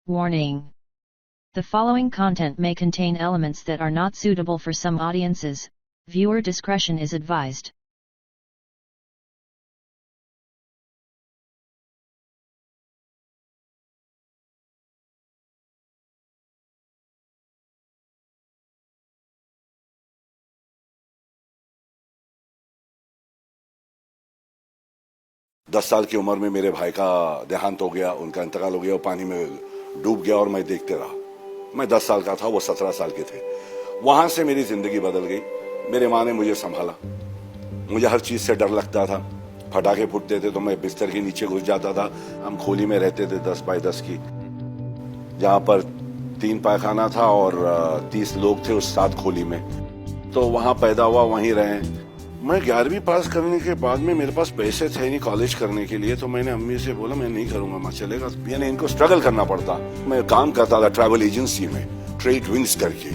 Warning. The following content may contain elements that are not suitable for some audiences. Viewer discretion is advised. 10 साल की उम्र में मेरे भाई का देहांत हो गया, उनका इंतकाल हो गया, वो पानी में डूब गया और मैं देखते रहा। मैं 10 साल का था, वो 17 साल के थे। वहां से मेरी जिंदगी बदल गई। मेरे माँ ने मुझे संभाला। मुझे हर चीज से डर लगता था। पटाखे फूटते थे तो मैं बिस्तर के नीचे घुस जाता था। हम खोली में रहते थे 10 बाय 10 की, जहां पर 3 पायखाना था और 30 लोग थे उस 7 खोली में। तो वहां पैदा हुआ, वहीं रहे। मैं 11वीं पास करने के बाद में मेरे पास पैसे थे नहीं कॉलेज करने के लिए, तो मैंने अम्मी से बोला मैं नहीं करूंगा, मैं चलेगा। यानी इनको स्ट्रगल करना पड़ता। मैं काम करता था ट्रैवल एजेंसी में, ट्रेड विंग्स करके।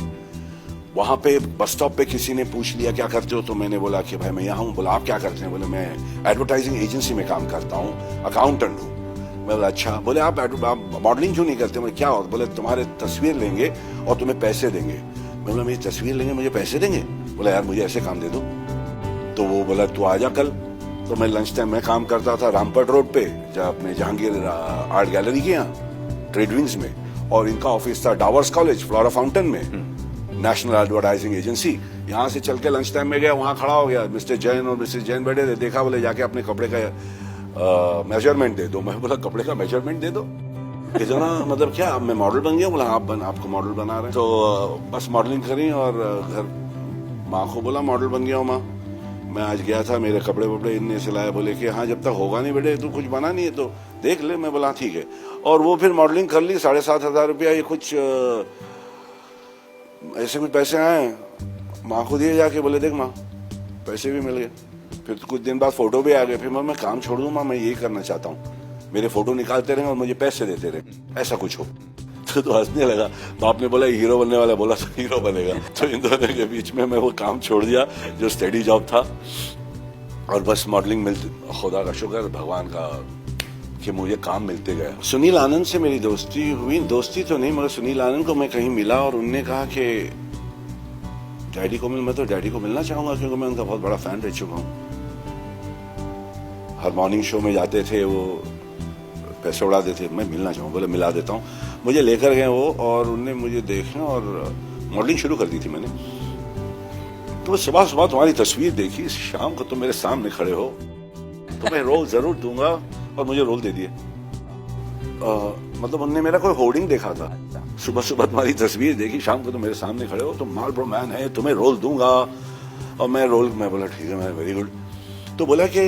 वहां पे बस स्टॉप पे किसी ने पूछ लिया क्या करते हो, तो मैंने बोला कि भाई मैं यहाँ हूँ। बोला आप क्या करते हैं? बोले मैं एडवर्टाइजिंग एजेंसी में काम करता हूँ, अकाउंटेंट हूँ। मैं बोला अच्छा। बोले आप मॉडलिंग क्यों नहीं करते? मैं क्या? बोले तुम्हारे तस्वीर लेंगे और तुम्हें पैसे देंगे। मैं बोला मेरी तस्वीर लेंगे, मुझे पैसे देंगे? बोला यार मुझे ऐसे काम दे दो। तो वो बोला तू आ जा कल। तो मैं लंच टाइम में काम करता था रामपट रोड पे, अपने जहांगीर आर्ट गैलरी के यहाँ ट्रेड विंग्स में, और इनका ऑफिस था डावर्स कॉलेज फ्लोरा फाउंटेन में, नेशनल एडवर्टाइजिंग एजेंसी। यहाँ से चल के लंच टाइम में गया, वहां खड़ा हो गया। मिस्टर जैन और मिसेस जैन बैठे थे। देखा, बोले जाके अपने कपड़े का मेजरमेंट दे दो। मैं बोला कपड़े का मेजरमेंट दे दो? इतना मतलब क्या, मैं मॉडल बन गया? बोला आपको मॉडल बना रहे। तो बस मॉडलिंग करी और घर माँ को बोला मॉडल बन गया हूँ माँ। मैं आज गया था, मेरे कपड़े वपड़े इनने सिलाए। बोले कि हाँ जब तक होगा नहीं बेटे, तू कुछ बना नहीं है तो देख ले। मैं बोला ठीक है। और वो फिर मॉडलिंग कर ली। 7,500 रुपया ये कुछ ऐसे कुछ पैसे आए, माँ को दिए जाके। बोले देख माँ पैसे भी मिल गए। फिर कुछ दिन बाद फोटो भी आ गए। फिर मैं काम छोड़ दूँ माँ, मैं यही करना चाहता हूँ, मेरे फोटो निकालते रहे और मुझे पैसे देते रहे, ऐसा कुछ हो। तो हंसने लगा। तो आपने बोला हीरो बनने वाला, बोला तो हीरो बनेगा। तो इन दोनों के बीच में मैं वो काम छोड़ दिया जो स्टडी जॉब था, और बस मॉडलिंग मिलती। खुदा का शुक्र, भगवान का, कि मुझे काम मिलते गया। सुनील आनंद से मेरी दोस्ती हुई। दोस्ती तो नहीं, मगर सुनील आनंद को मैं कहीं मिला और उनने कहा कि डैडी को मैं तो डैडी को मिलना चाहूंगा, क्योंकि मैं उनका बहुत बड़ा फैन रह चुका हूँ। हर मॉर्निंग शो में जाते थे, वो पैसे उड़ा देते। मैं मिलना चाहूँ। बोले मिला देता हूँ। मुझे लेकर गए वो, और उनने मुझे देखा और मॉडलिंग शुरू कर दी थी मैंने। तो सुबह सुबह तुम्हारी तस्वीर देखी, शाम को तुम मेरे सामने खड़े हो, तुम्हें रोल जरूर दूंगा, और मुझे रोल दे दिए। मतलब उनने मेरा कोई होर्डिंग देखा था, सुबह सुबह तुम्हारी तस्वीर देखी, शाम को तुम मेरे सामने खड़े हो, तुम मार्लबरो मैन है, तुम्हें रोल दूंगा। और मैं बोला ठीक है, मैं वेरी गुड। तो बोला कि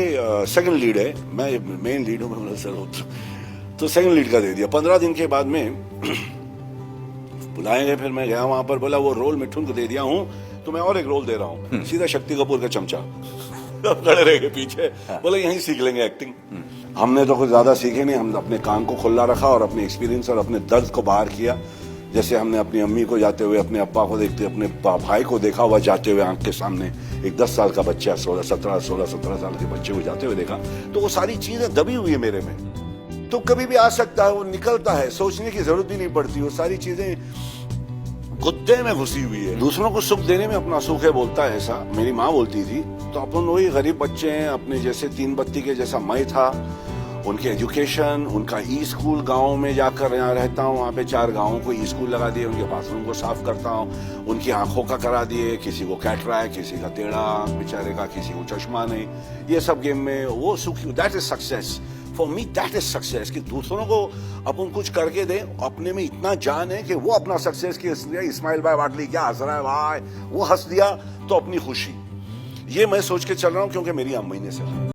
सेकंड लीड है, मैं मेन लीड हूँ। मैं बोला सर, तो सेकंड लीड का दे दिया। 15 दिन के बाद में बुलाए गए। फिर मैं गया वहां पर। बोला वो रोल मिठुन को दे दिया हूँ, तो मैं और एक रोल दे रहा हूँ, सीधा शक्ति कपूर का चमचा। खड़े रह गए पीछे। बोले यहीं सीख लेंगे एक्टिंग। हमने तो कुछ ज्यादा सीखे नहीं, हम अपने कान को खुला रखा और अपने एक्सपीरियंस और अपने दर्द को बाहर किया। जैसे हमने अपनी अम्मी को जाते हुए, अपने अब्बा को देखते, अपने भाई को देखा हुआ जाते हुए आंख के सामने, एक 10 साल का बच्चा 16-17 साल के बच्चे को जाते हुए देखा। तो वो सारी चीजें दबी हुई है मेरे में। तो कभी भी आ सकता है, वो निकलता है, सोचने की जरूरत भी नहीं पड़ती। वो सारी चीजें गुद्दे में घुसी हुई है। दूसरों को सुख देने में अपना सुख है, बोलता है ऐसा मेरी माँ बोलती थी। तो अपन वही गरीब बच्चे हैं, अपने जैसे 3 बत्ती के जैसा मैं था। उनके एजुकेशन, उनका ई स्कूल, गाँव में जाकर यहाँ रहता हूँ, वहाँ पे 4 गाँवों को ई स्कूल लगा दिए, उनके बाथरूम को साफ करता हूँ, उनकी आंखों का करा दिए, किसी को कैटरैक्ट, किसी का टेढ़ा आंख बेचारे का, किसी को चश्मा नहीं। ये सब गेम में वो सुख, that is success for me, that is success. कि दूसरों को अपन कुछ करके दें, अपने में इतना जान है कि वो अपना सक्सेस की इस्माइल भाई वाटली क्या हंस रहा है भाई, वो हंस दिया तो अपनी खुशी। ये मैं सोच के चल रहा हूँ, क्योंकि मेरी अम्मी ने से